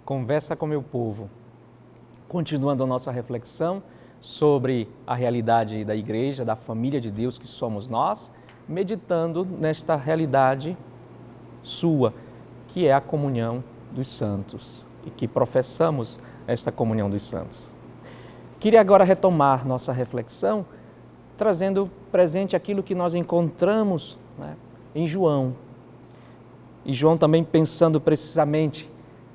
Conversa com meu povo. Continuando a nossa reflexão sobre a realidade da igreja, da família de Deus que somos nós, meditando nesta realidade sua, que é a comunhão dos santos e que professamos esta comunhão dos santos. Queria agora retomar nossa reflexão, trazendo presente aquilo que nós encontramos, em João. E João também pensando precisamente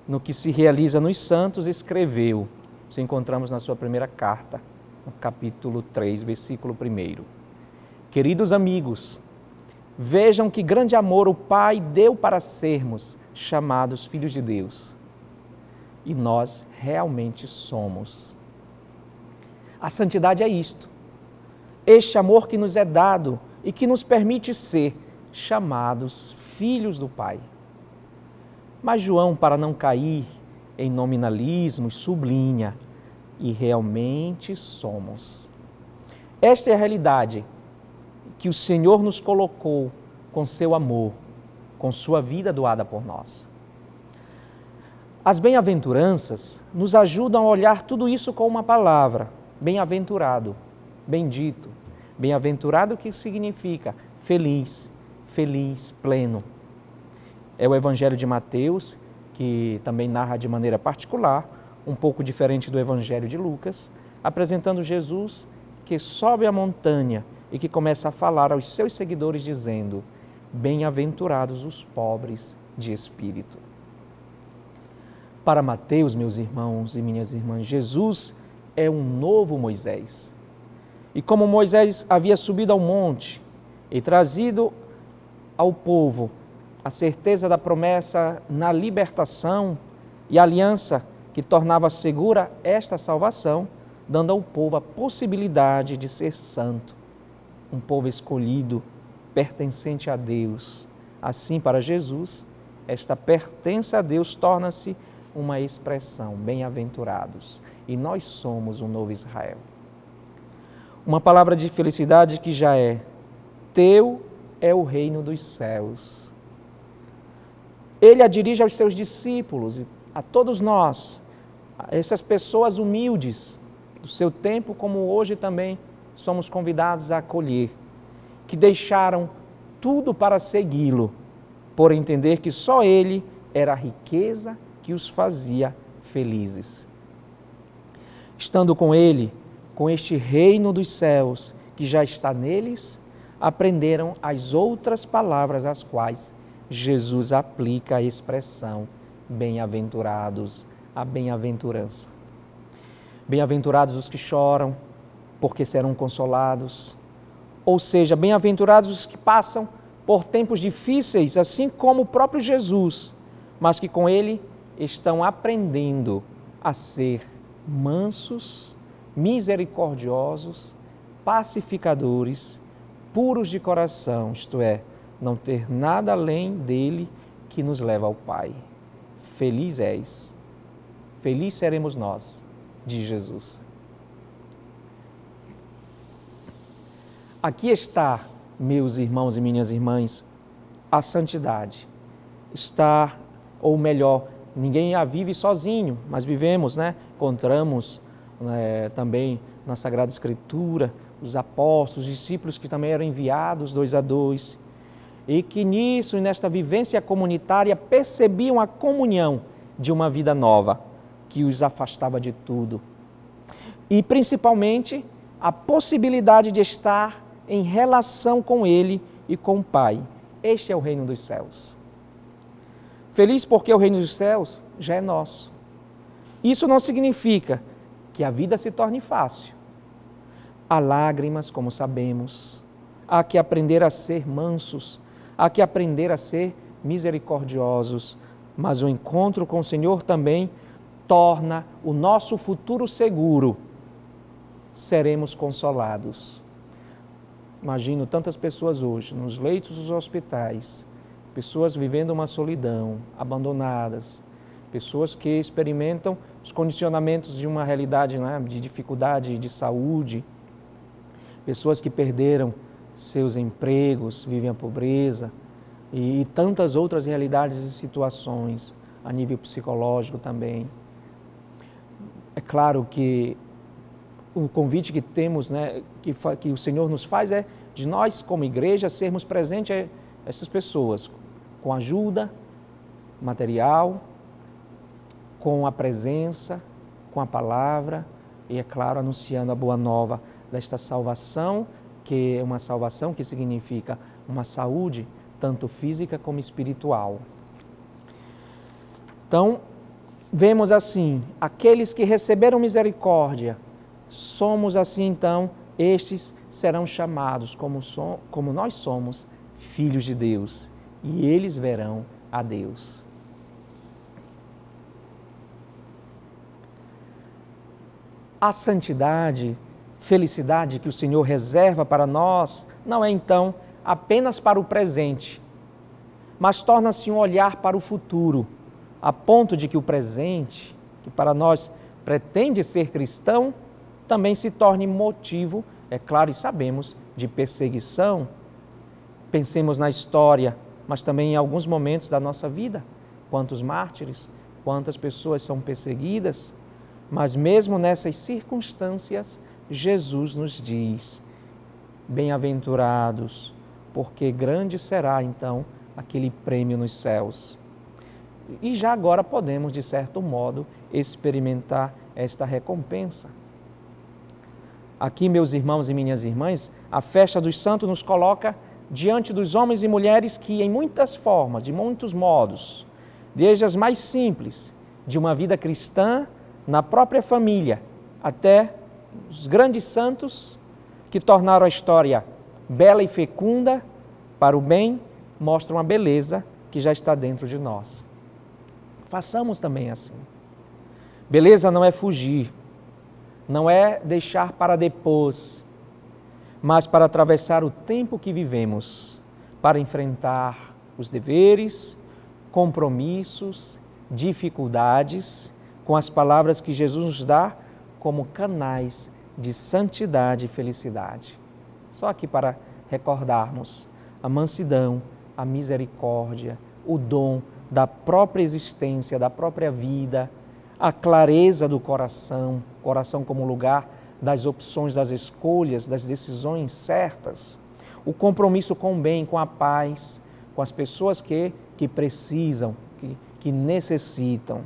no que se realiza nos santos, escreveu. Isso encontramos na sua primeira carta, no capítulo 3, versículo 1. Queridos amigos, vejam que grande amor o Pai deu para sermos chamados filhos de Deus. E nós realmente somos. A santidade é isto. Este amor que nos é dado e que nos permite ser chamados filhos do Pai. Mas João, para não cair em nominalismos, sublinha: e realmente somos. Esta é a realidade que o Senhor nos colocou com seu amor, com sua vida doada por nós. As bem-aventuranças nos ajudam a olhar tudo isso com uma palavra: bem-aventurado, bendito. Bem-aventurado que significa feliz, feliz, pleno. É o Evangelho de Mateus, que também narra de maneira particular, um pouco diferente do Evangelho de Lucas, apresentando Jesus que sobe a montanha e que começa a falar aos seus seguidores dizendo: bem-aventurados os pobres de espírito. Para Mateus, meus irmãos e minhas irmãs, Jesus é um novo Moisés. E como Moisés havia subido ao monte e trazido ao povo a certeza da promessa na libertação e a aliança que tornava segura esta salvação, dando ao povo a possibilidade de ser santo, um povo escolhido, pertencente a Deus. Assim, para Jesus, esta pertença a Deus torna-se uma expressão: bem-aventurados. E nós somos um novo Israel. Uma palavra de felicidade que já é: teu é o reino dos céus. Ele a dirige aos seus discípulos e a todos nós, a essas pessoas humildes do seu tempo, como hoje também somos convidados a acolher, que deixaram tudo para segui-lo, por entender que só ele era a riqueza que os fazia felizes. Estando com ele, com este reino dos céus que já está neles, aprenderam as outras palavras às quais Jesus aplica a expressão bem-aventurados, a bem-aventurança. Bem-aventurados os que choram, porque serão consolados. Ou seja, bem-aventurados os que passam por tempos difíceis, assim como o próprio Jesus, mas que com ele estão aprendendo a ser mansos, misericordiosos, pacificadores, puros de coração, isto é, não ter nada além dele que nos leva ao Pai. Feliz és, feliz seremos nós, de Jesus. Aqui está, meus irmãos e minhas irmãs, a santidade. Está, ou melhor, ninguém a vive sozinho, mas vivemos, Encontramos também na Sagrada Escritura os apóstolos, os discípulos que também eram enviados 2 a 2, e que nisso e nesta vivência comunitária percebiam a comunhão de uma vida nova, que os afastava de tudo. E principalmente a possibilidade de estar em relação com Ele e com o Pai. Este é o reino dos céus. Feliz porque o reino dos céus já é nosso. Isso não significa que a vida se torne fácil. Há lágrimas, como sabemos. Há que aprender a ser mansos. Há que aprender a ser misericordiosos. Mas o encontro com o Senhor também torna o nosso futuro seguro. Seremos consolados. Imagino tantas pessoas hoje, nos leitos dos hospitais, pessoas vivendo uma solidão, abandonadas, pessoas que experimentam os condicionamentos de uma realidade de dificuldade de saúde, pessoas que perderam seus empregos, vivem a pobreza e tantas outras realidades e situações. a nível psicológico também. É claro que o convite que temos, né, que o Senhor nos faz é de nós, como igreja, sermos presentes a essas pessoas, com ajuda material, com a presença, com a palavra e, é claro, anunciando a boa nova desta salvação, que é uma salvação que significa uma saúde, tanto física como espiritual. Então, vemos assim, aqueles que receberam misericórdia, somos assim então, estes serão chamados como nós somos, filhos de Deus, e eles verão a Deus. A santidade, felicidade que o Senhor reserva para nós, não é então apenas para o presente, mas torna-se um olhar para o futuro, a ponto de que o presente, que para nós pretende ser cristão, também se torne motivo, é claro e sabemos, de perseguição. Pensemos na história, mas também em alguns momentos da nossa vida, quantos mártires, quantas pessoas são perseguidas, mas mesmo nessas circunstâncias, Jesus nos diz, bem-aventurados, porque grande será então aquele prêmio nos céus. E já agora podemos, de certo modo, experimentar esta recompensa. Aqui, meus irmãos e minhas irmãs, a festa dos santos nos coloca diante dos homens e mulheres que, em muitas formas, de muitos modos, desde as mais simples, de uma vida cristã, na própria família, até os grandes santos que tornaram a história bela e fecunda para o bem, mostram a beleza que já está dentro de nós. Façamos também assim. Beleza não é fugir, não é deixar para depois, mas para atravessar o tempo que vivemos, para enfrentar os deveres, compromissos, dificuldades, com as palavras que Jesus nos dá como canais de santidade e felicidade. Só aqui para recordarmos a mansidão, a misericórdia, o dom da própria existência, da própria vida, a clareza do coração, coração como lugar das opções, das escolhas, das decisões certas, o compromisso com o bem, com a paz, com as pessoas que precisam, que necessitam.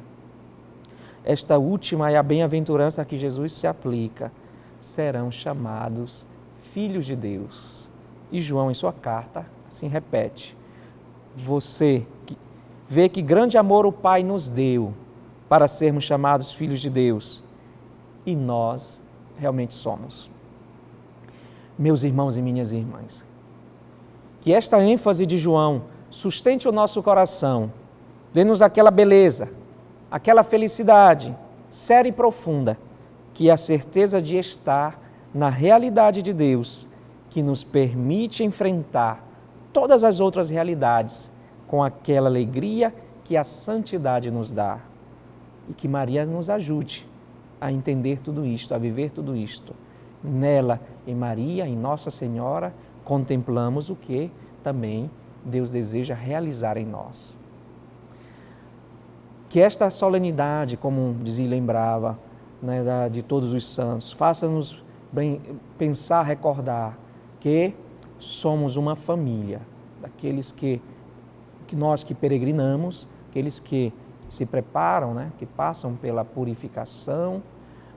Esta última é a bem-aventurança a que Jesus se aplica. Serão chamados filhos de Deus. E João, em sua carta, assim repete: você vê que grande amor o Pai nos deu para sermos chamados filhos de Deus. E nós realmente somos. Meus irmãos e minhas irmãs, que esta ênfase de João sustente o nosso coração, dê-nos aquela beleza, aquela felicidade séria e profunda, que é a certeza de estar na realidade de Deus, que nos permite enfrentar todas as outras realidades com aquela alegria que a santidade nos dá. E que Maria nos ajude a entender tudo isto, a viver tudo isto. Nela, em Maria, em Nossa Senhora, contemplamos o que também Deus deseja realizar em nós. Que esta solenidade, como dizia e lembrava, né, de todos os santos, faça-nos pensar, recordar que somos uma família, daqueles que nós que peregrinamos, aqueles que se preparam, né, que passam pela purificação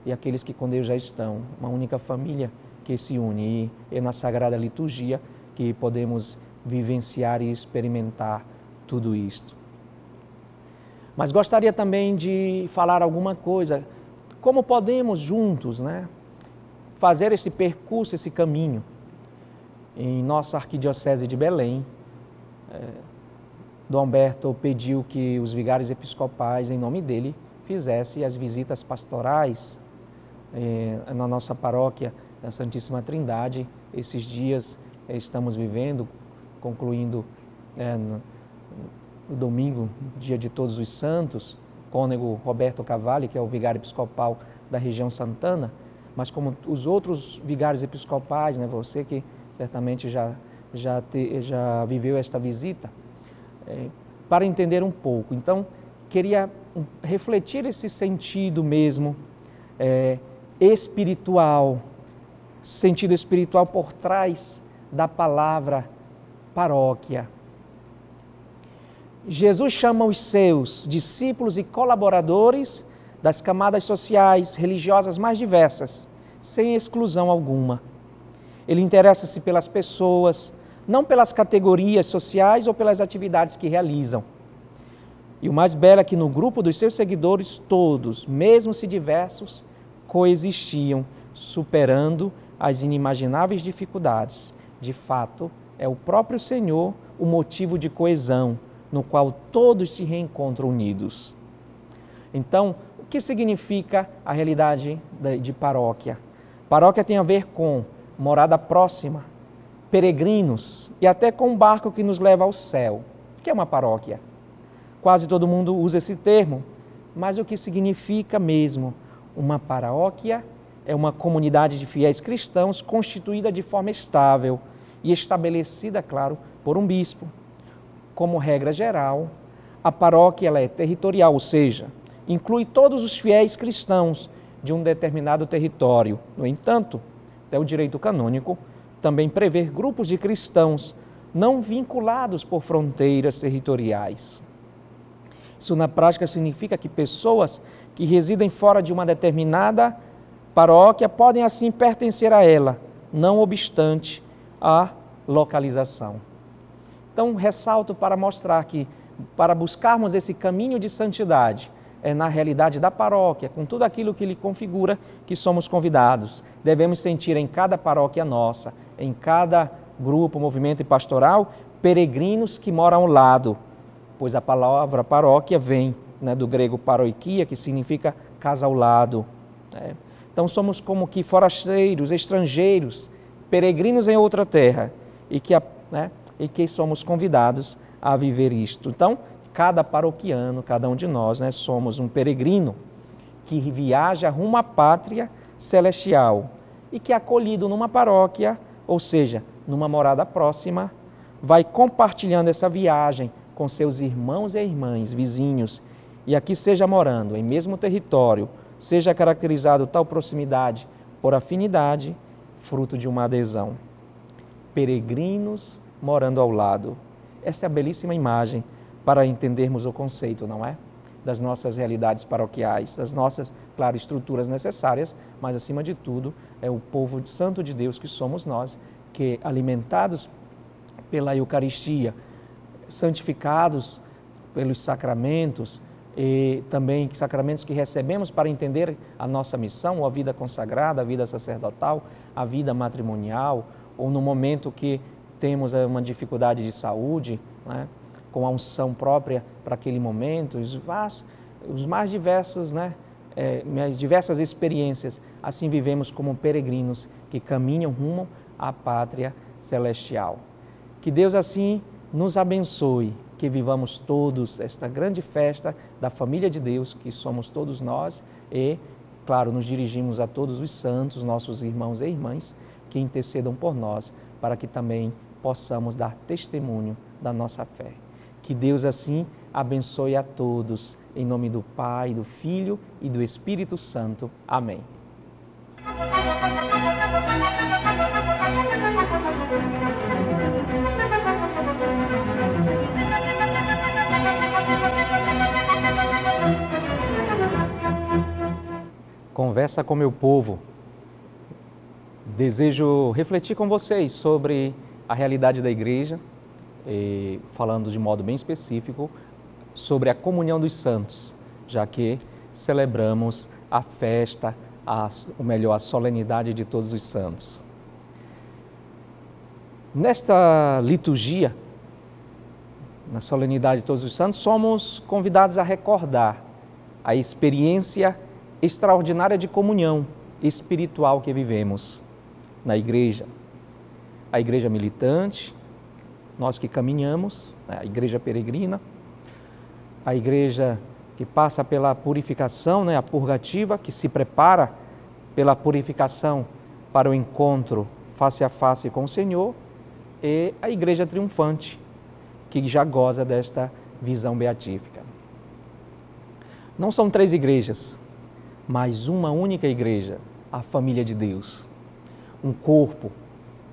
e aqueles que com Deus já estão, uma única família que se une. E é na Sagrada Liturgia que podemos vivenciar e experimentar tudo isto. Mas gostaria também de falar alguma coisa, como podemos juntos, né, fazer esse percurso, esse caminho. Em nossa Arquidiocese de Belém, Dom Humberto pediu que os vigários episcopais, em nome dele, fizessem as visitas pastorais na nossa paróquia da Santíssima Trindade. Esses dias estamos vivendo, concluindo no domingo, dia de Todos os Santos, cônego Roberto Cavalli, que é o vigário episcopal da região Santana, mas como os outros vigários episcopais, né, você que certamente já viveu esta visita, para entender um pouco. Então, queria refletir esse sentido mesmo espiritual, sentido espiritual por trás da palavra paróquia. Jesus chama os seus discípulos e colaboradores das camadas sociais, religiosas mais diversas, sem exclusão alguma. Ele interessa-se pelas pessoas, não pelas categorias sociais ou pelas atividades que realizam. E o mais belo é que no grupo dos seus seguidores, todos, mesmo se diversos, coexistiam, superando as inimagináveis dificuldades. De fato, é o próprio Senhor o motivo de coesão, no qual todos se reencontram unidos. Então, o que significa a realidade de paróquia? Paróquia tem a ver com morada próxima, peregrinos e até com um barco que nos leva ao céu. O que é uma paróquia? Quase todo mundo usa esse termo, mas o que significa mesmo? Uma paróquia é uma comunidade de fiéis cristãos constituída de forma estável e estabelecida, claro, por um bispo. Como regra geral, a paróquia ela é territorial, ou seja, inclui todos os fiéis cristãos de um determinado território. No entanto, até o direito canônico também prevê grupos de cristãos não vinculados por fronteiras territoriais. Isso na prática significa que pessoas que residem fora de uma determinada paróquia podem assim pertencer a ela, não obstante a localização. Então, ressalto para mostrar que, para buscarmos esse caminho de santidade, é na realidade da paróquia, com tudo aquilo que lhe configura, que somos convidados. Devemos sentir em cada paróquia nossa, em cada grupo, movimento e pastoral, peregrinos que moram ao lado, pois a palavra paróquia vem do grego paroikia, que significa casa ao lado. Então somos como que forasteiros, estrangeiros, peregrinos em outra terra, e que somos convidados a viver isto. Então, cada paroquiano, cada um de nós, somos um peregrino que viaja rumo à pátria celestial e que é acolhido numa paróquia, ou seja, numa morada próxima, vai compartilhando essa viagem com seus irmãos e irmãs, vizinhos, e aqui seja morando em mesmo território, seja caracterizado tal proximidade por afinidade, fruto de uma adesão. Peregrinos morando ao lado. Essa é a belíssima imagem para entendermos o conceito, não é? Das nossas realidades paroquiais, das nossas, claro, estruturas necessárias, mas acima de tudo é o povo santo de Deus que somos nós, que alimentados pela Eucaristia, santificados pelos sacramentos e também sacramentos que recebemos para entender a nossa missão, a vida consagrada, a vida sacerdotal, a vida matrimonial, ou no momento que temos uma dificuldade de saúde, com a unção própria para aquele momento, os mais diversos, diversas experiências, assim vivemos como peregrinos que caminham rumo à pátria celestial. Que Deus assim nos abençoe, que vivamos todos esta grande festa da família de Deus, que somos todos nós, e, claro, nos dirigimos a todos os santos, nossos irmãos e irmãs, que intercedam por nós, para que também possamos dar testemunho da nossa fé. Que Deus assim abençoe a todos, em nome do Pai, do Filho e do Espírito Santo. Amém. Conversa com meu povo. Desejo refletir com vocês sobre a realidade da igreja, falando de modo bem específico sobre a comunhão dos santos, já que celebramos a festa, a solenidade de todos os santos. Nesta liturgia, na solenidade de todos os santos, somos convidados a recordar a experiência extraordinária de comunhão espiritual que vivemos na igreja. A igreja militante, nós que caminhamos, a igreja peregrina, a igreja que passa pela purificação, a purgativa, que se prepara pela purificação para o encontro face a face com o Senhor, e a igreja triunfante, que já goza desta visão beatífica. Não são 3 igrejas, mas uma única igreja, a família de Deus. Um corpo,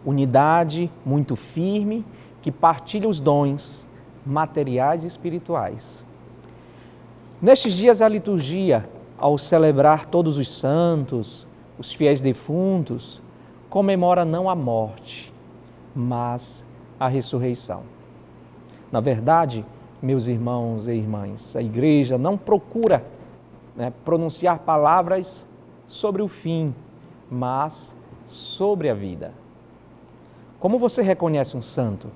unidade muito firme, que partilha os dons materiais e espirituais. Nestes dias, a liturgia, ao celebrar todos os santos, os fiéis defuntos, comemora não a morte, mas a ressurreição. Na verdade, meus irmãos e irmãs, a igreja não procura pronunciar palavras sobre o fim, mas sobre a vida. Como você reconhece um santo?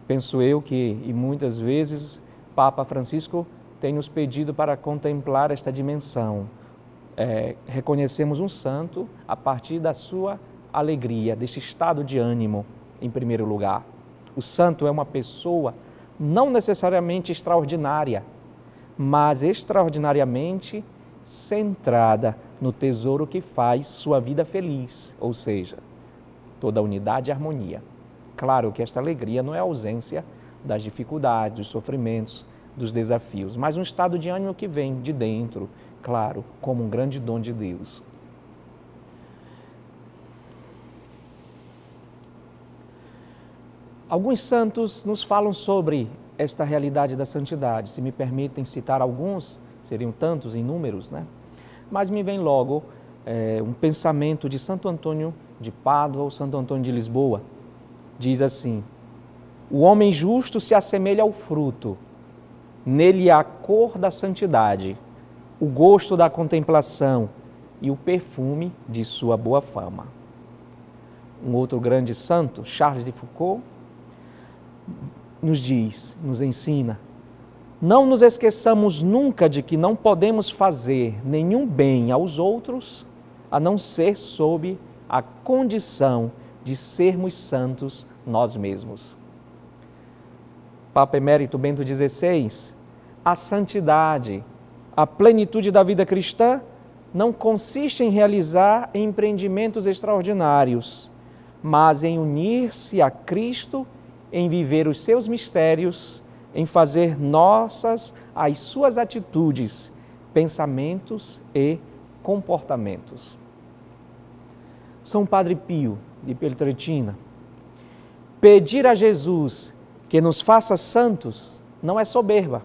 Penso eu que, e muitas vezes, Papa Francisco tem nos pedido para contemplar esta dimensão. Reconhecemos um santo a partir da sua alegria, deste estado de ânimo, em primeiro lugar. O santo é uma pessoa não necessariamente extraordinária, mas extraordinariamente centrada no tesouro que faz sua vida feliz, ou seja, toda a unidade e harmonia. Claro que esta alegria não é a ausência das dificuldades, dos sofrimentos, dos desafios, mas um estado de ânimo que vem de dentro, claro, como um grande dom de Deus. Alguns santos nos falam sobre esta realidade da santidade. Se me permitem citar alguns, seriam tantos, inúmeros, Mas me vem logo um pensamento de Santo Antônio de Pádua ou Santo Antônio de Lisboa. Diz assim: o homem justo se assemelha ao fruto, nele há a cor da santidade, o gosto da contemplação e o perfume de sua boa fama. Um outro grande santo, Charles de Foucault, nos ensina: não nos esqueçamos nunca de que não podemos fazer nenhum bem aos outros a não ser sob a condição de sermos santos nós mesmos. Papa Emérito Bento XVI: a santidade, a plenitude da vida cristã não consiste em realizar empreendimentos extraordinários, mas em unir-se a Cristo, em viver os seus mistérios, em fazer nossas as suas atitudes, pensamentos e comportamentos. São Padre Pio de Pietrelcina: pedir a Jesus que nos faça santos não é soberba,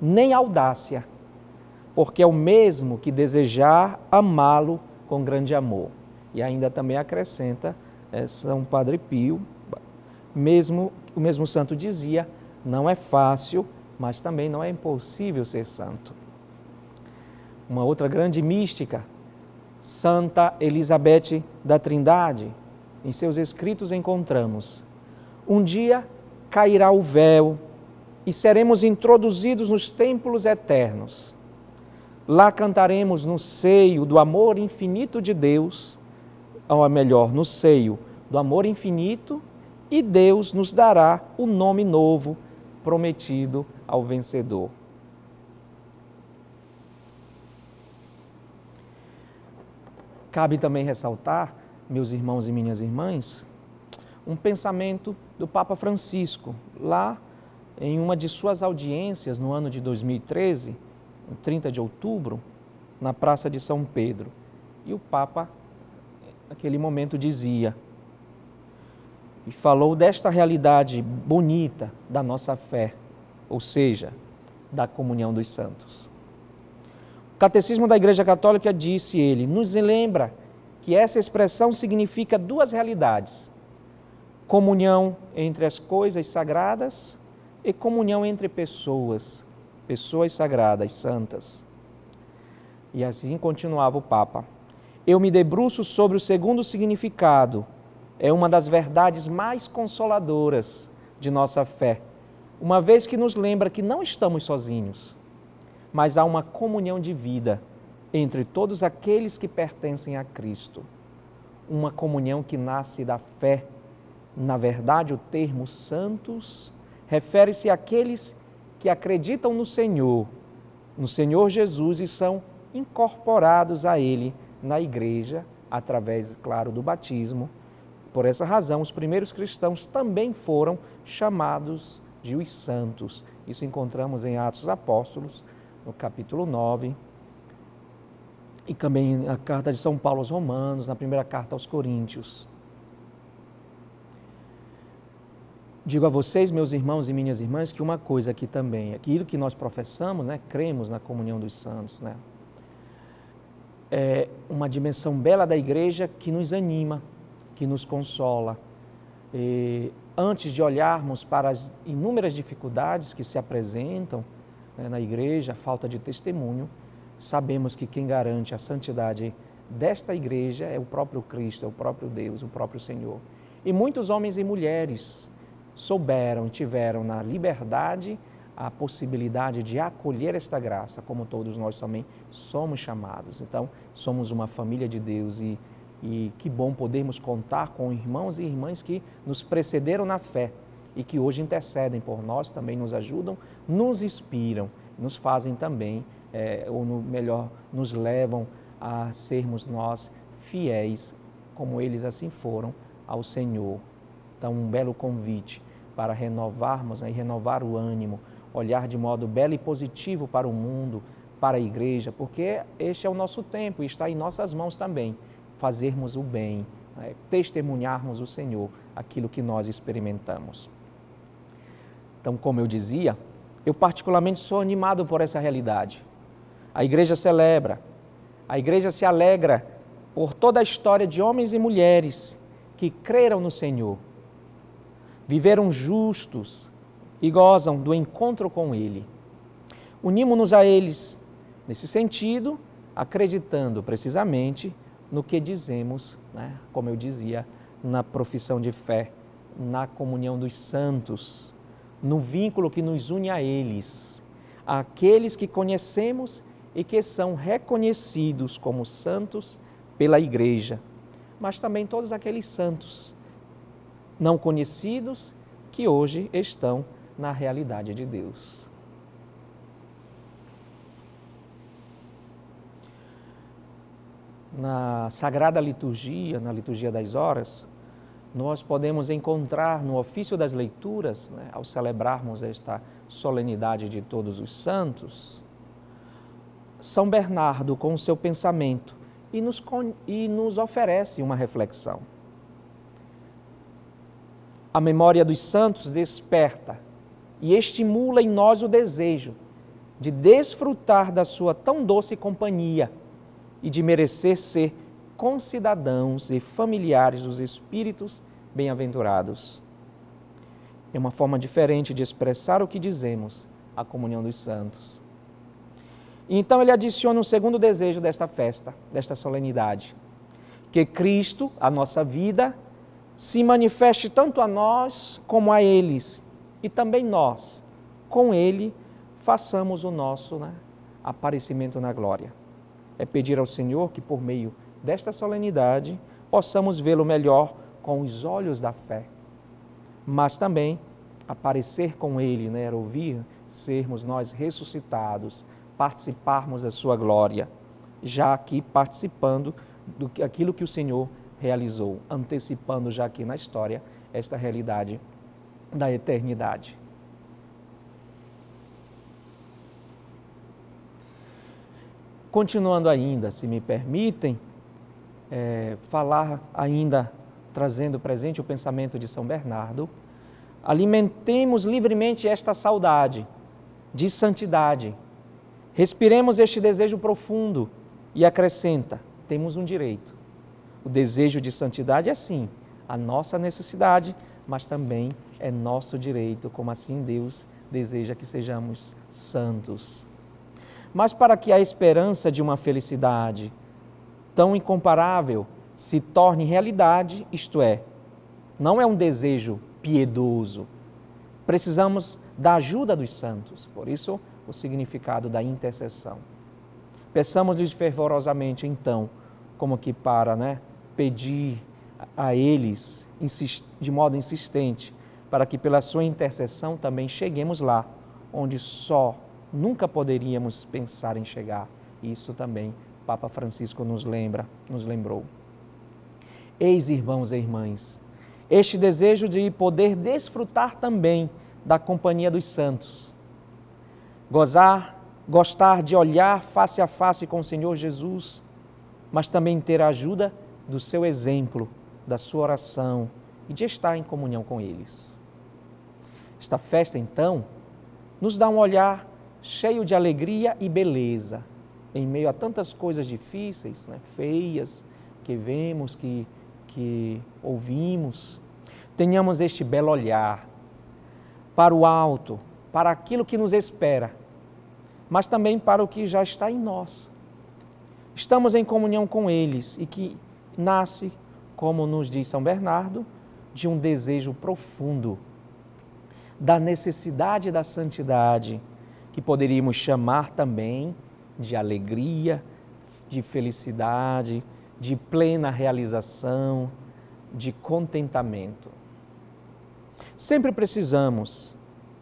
nem audácia, porque é o mesmo que desejar amá-lo com grande amor. E ainda também acrescenta São Padre Pio, o mesmo santo dizia: não é fácil, mas também não é impossível ser santo. Uma outra grande mística, Santa Elizabeth da Trindade, em seus escritos encontramos: um dia cairá o véu e seremos introduzidos nos templos eternos. Lá cantaremos no seio do amor infinito de Deus, ou melhor, no seio do amor infinito, e Deus nos dará o nome novo prometido ao vencedor. Cabe também ressaltar, meus irmãos e minhas irmãs, um pensamento do Papa Francisco, lá em uma de suas audiências no ano de 2013, em 30 de outubro, na Praça de São Pedro. E o Papa, naquele momento, dizia, e falou desta realidade bonita da nossa fé, ou seja, da comunhão dos santos. O Catecismo da Igreja Católica, disse ele, nos lembra que essa expressão significa duas realidades: comunhão entre as coisas sagradas e comunhão entre pessoas sagradas, santas. E assim continuava o Papa: eu me debruço sobre o segundo significado, é uma das verdades mais consoladoras de nossa fé, uma vez que nos lembra que não estamos sozinhos, mas há uma comunhão de vida entre todos aqueles que pertencem a Cristo. Uma comunhão que nasce da fé. Na verdade, o termo santos refere-se àqueles que acreditam no Senhor Jesus, e são incorporados a Ele na Igreja, através, claro, do batismo. Por essa razão, os primeiros cristãos também foram chamados de os santos. Isso encontramos em Atos dos Apóstolos, no capítulo 9, e também na carta de São Paulo aos Romanos, na primeira carta aos Coríntios. Digo a vocês, meus irmãos e minhas irmãs, que uma coisa aqui também, aquilo que nós professamos, né, cremos na comunhão dos santos, né, é uma dimensão bela da igreja que nos anima, que nos consola. E antes de olharmos para as inúmeras dificuldades que se apresentam, né, na igreja, a falta de testemunho, sabemos que quem garante a santidade desta igreja é o próprio Cristo, é o próprio Deus, o próprio Senhor. E muitos homens e mulheres souberam, tiveram na liberdade a possibilidade de acolher esta graça, como todos nós também somos chamados. Então, somos uma família de Deus e que bom podermos contar com irmãos e irmãs que nos precederam na fé e que hoje intercedem por nós, também nos ajudam, nos inspiram, nos fazem também, ou melhor, nos levam a sermos nós fiéis, como eles assim foram, ao Senhor. Então, um belo convite para renovarmos, né, e renovar o ânimo, olhar de modo belo e positivo para o mundo, para a igreja, porque este é o nosso tempo e está em nossas mãos também, fazermos o bem, né, testemunharmos o Senhor, aquilo que nós experimentamos. Então, como eu dizia, eu particularmente sou animado por essa realidade. A igreja celebra, a igreja se alegra por toda a história de homens e mulheres que creram no Senhor, viveram justos e gozam do encontro com Ele. Unimos-nos a eles nesse sentido, acreditando precisamente no que dizemos, né, como eu dizia, na profissão de fé, na comunhão dos santos, no vínculo que nos une a eles, àqueles que conhecemos e que são reconhecidos como santos pela igreja, mas também todos aqueles santos não conhecidos que hoje estão na realidade de Deus. Na Sagrada Liturgia, na Liturgia das Horas, nós podemos encontrar no ofício das leituras, né, ao celebrarmos esta solenidade de todos os santos, São Bernardo com o seu pensamento e nos oferece uma reflexão. A memória dos santos desperta e estimula em nós o desejo de desfrutar da sua tão doce companhia e de merecer ser concidadãos e familiares dos espíritos bem-aventurados. É uma forma diferente de expressar o que dizemos, a comunhão dos santos. E então ele adiciona um segundo desejo desta festa, desta solenidade, que Cristo, a nossa vida, se manifeste tanto a nós como a eles, e também nós, com Ele, façamos o nosso, né, aparecimento na glória. É pedir ao Senhor que, por meio desta solenidade, possamos vê-lo melhor com os olhos da fé, mas também aparecer com Ele, né, ouvir, sermos nós ressuscitados, participarmos da sua glória, já aqui participando daquilo que o Senhor realizou, antecipando já aqui na história esta realidade da eternidade. Continuando ainda, se me permitem, falar ainda, trazendo presente o pensamento de São Bernardo, alimentemos livremente esta saudade de santidade, respiremos este desejo profundo e acrescenta, temos um direito. O desejo de santidade é sim a nossa necessidade, mas também é nosso direito, como assim Deus deseja que sejamos santos. Mas para que a esperança de uma felicidade tão incomparável se torne realidade, isto é, não é um desejo piedoso, precisamos da ajuda dos santos, por isso o significado da intercessão. Peçamos-lhes fervorosamente, então, como que para pedir a eles de modo insistente, para que pela sua intercessão também cheguemos lá, onde só nunca poderíamos pensar em chegar. Isso também Papa Francisco nos lembrou. Eis, irmãos e irmãs, este desejo de poder desfrutar também da companhia dos santos. Gostar de olhar face a face com o Senhor Jesus, mas também ter a ajuda do seu exemplo, da sua oração e de estar em comunhão com eles. Esta festa, então, nos dá um olhar cheio de alegria e beleza, em meio a tantas coisas difíceis, né, feias, que vemos, que ouvimos. Tenhamos este belo olhar para o alto, para aquilo que nos espera, mas também para o que já está em nós. Estamos em comunhão com eles e que nasce, como nos diz São Bernardo, de um desejo profundo da necessidade da santidade, que poderíamos chamar também de alegria, de felicidade, de plena realização, de contentamento. Sempre precisamos,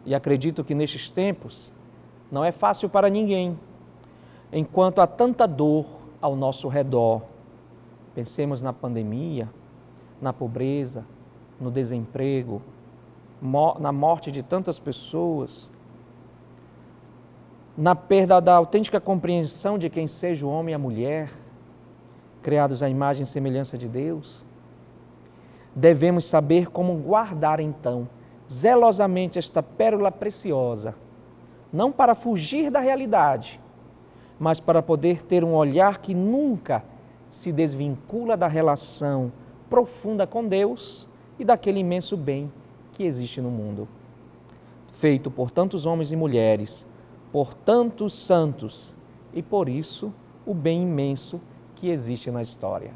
e acredito que nestes tempos não é fácil para ninguém, enquanto há tanta dor ao nosso redor. Pensemos na pandemia, na pobreza, no desemprego, na morte de tantas pessoas, na perda da autêntica compreensão de quem seja o homem e a mulher, criados à imagem e semelhança de Deus. Devemos saber como guardar, então, zelosamente esta pérola preciosa, não para fugir da realidade, mas para poder ter um olhar que nunca se desvincula da relação profunda com Deus e daquele imenso bem que existe no mundo, feito por tantos homens e mulheres, por tantos santos e por isso o bem imenso que existe na história.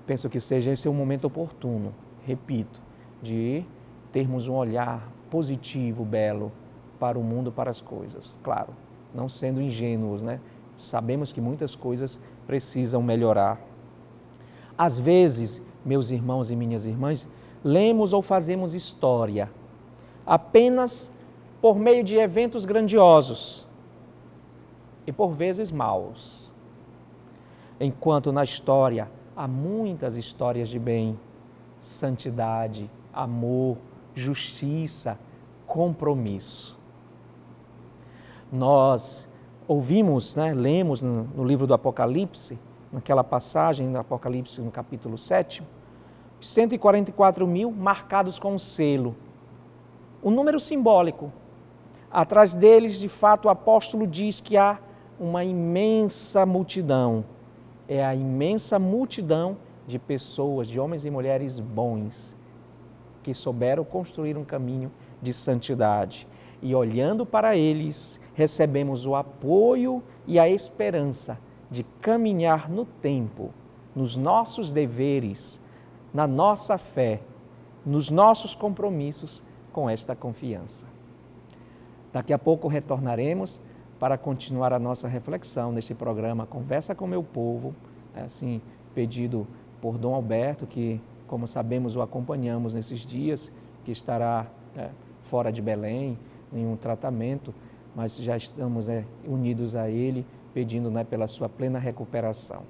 Penso que seja esse o momento oportuno, repito, de termos um olhar positivo, belo para o mundo, para as coisas. Claro, não sendo ingênuos, né? Sabemos que muitas coisas precisam melhorar. Às vezes, meus irmãos e minhas irmãs, lemos ou fazemos história apenas por meio de eventos grandiosos e por vezes maus. Enquanto na história há muitas histórias de bem, santidade, amor, justiça, compromisso. Nós ouvimos, né, lemos no livro do Apocalipse, naquela passagem do Apocalipse no capítulo 7, 144.000 marcados com um selo, um número simbólico. Atrás deles, de fato, o apóstolo diz que há uma imensa multidão. É a imensa multidão de pessoas, de homens e mulheres bons, que souberam construir um caminho de santidade. E olhando para eles, recebemos o apoio e a esperança de caminhar no tempo, nos nossos deveres, na nossa fé, nos nossos compromissos com esta confiança. Daqui a pouco retornaremos para continuar a nossa reflexão neste programa Conversa com Meu Povo, assim, pedido por Dom Alberto, que, como sabemos, o acompanhamos nesses dias, que estará fora de Belém, em um tratamento, mas já estamos unidos a ele, pedindo pela sua plena recuperação.